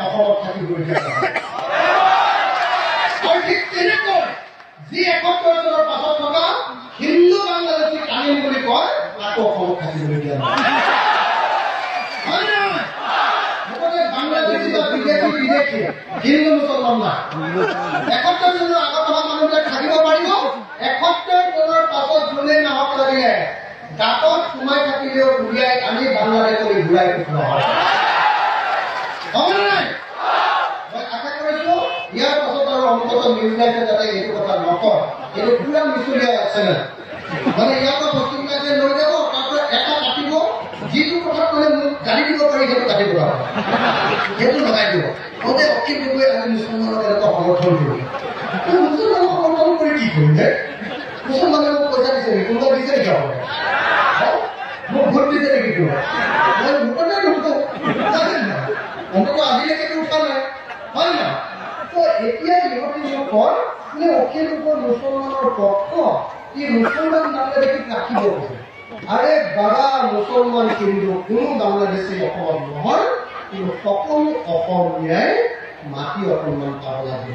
অসমত থাকিবলগীয়া নহয়। আৰু ঠিক তেনেকৈ যি ৭১ চনৰ পাছত থকা হিন্দু বাংলাদেশী তামিল বুলি কয় তাকো অসমত থাকিবলগীয়া নহয়। হয় নে নহয়? মুঠতে বাংলাদেশী বা বিদেশী হিন্দু মুছলমান নাই। ৭১ চনৰ আগত থকা মানুহবিলাক থাকিব পাৰিব। ৭১ চনৰ পাছত যোনে নহওক লাগিলে গাঁতত সোমাই থাকিলেও উলিয়াই আনি বাংলাদেশলৈ ঘূৰাই পঠিওৱা হয়। হ'বনে নাই? মই আশা কৰিছো ইয়াৰ পাছত আৰু অন্তত নিউজলাইটে যাতে এইটো কথা নকয়। এইটো পুৰা মিছলীয়া চেনেল। মানে ইয়াৰ পৰা বস্তুবিলাকে লৈ যাব, তাৰপৰা এটা কাটিব, যিটো কথা ক'লে মোক গালি দিব পাৰি সেইটো কাটিব পাৰে, সেইটো লগাই দিব। তহঁতে অখিল গগৈ আজি মুছলমানক এনেকুৱা সমৰ্থন কৰিবি। মুছলমানক সমৰ্থন কৰি কি কৰিলে? মুছলমানে মোক পইচা দিছে নেকি? কোনোবা দিছে নেকি? মোক ভোট দিছে নেকি? মই ভোটতে নুঠো, অন্তত আজিলৈকেতো উঠা নাই। হয় নহয়? এতিয়া ইহঁতে কয় যে অখিল গগৈ মুছলমানৰ পক্ষ, ই মুছলমান বাংলাদেশীক ৰাখিব খোজে। আৰে বাবা, মুছলমান কিন্তু কোনো বাংলাদেশী অসমত নহয়, কিন্তু সকলো অসমীয়াই মাটি অকণমান পাব লাগিব।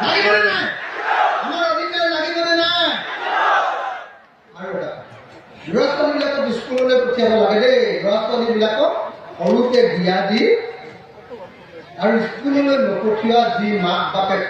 লাগিবনে নাই? আমাৰ অধিকাৰ লাগিবনে নাই? আৰু এটা ল'ৰা ছোৱালীবিলাকক স্কুললৈ পঠিয়াব লাগে দেই। ল'ৰা ছোৱালীবিলাকক সৰুতে বিয়া দি আৰু স্কুললৈ নপঠিওৱা যি মাক বাপেক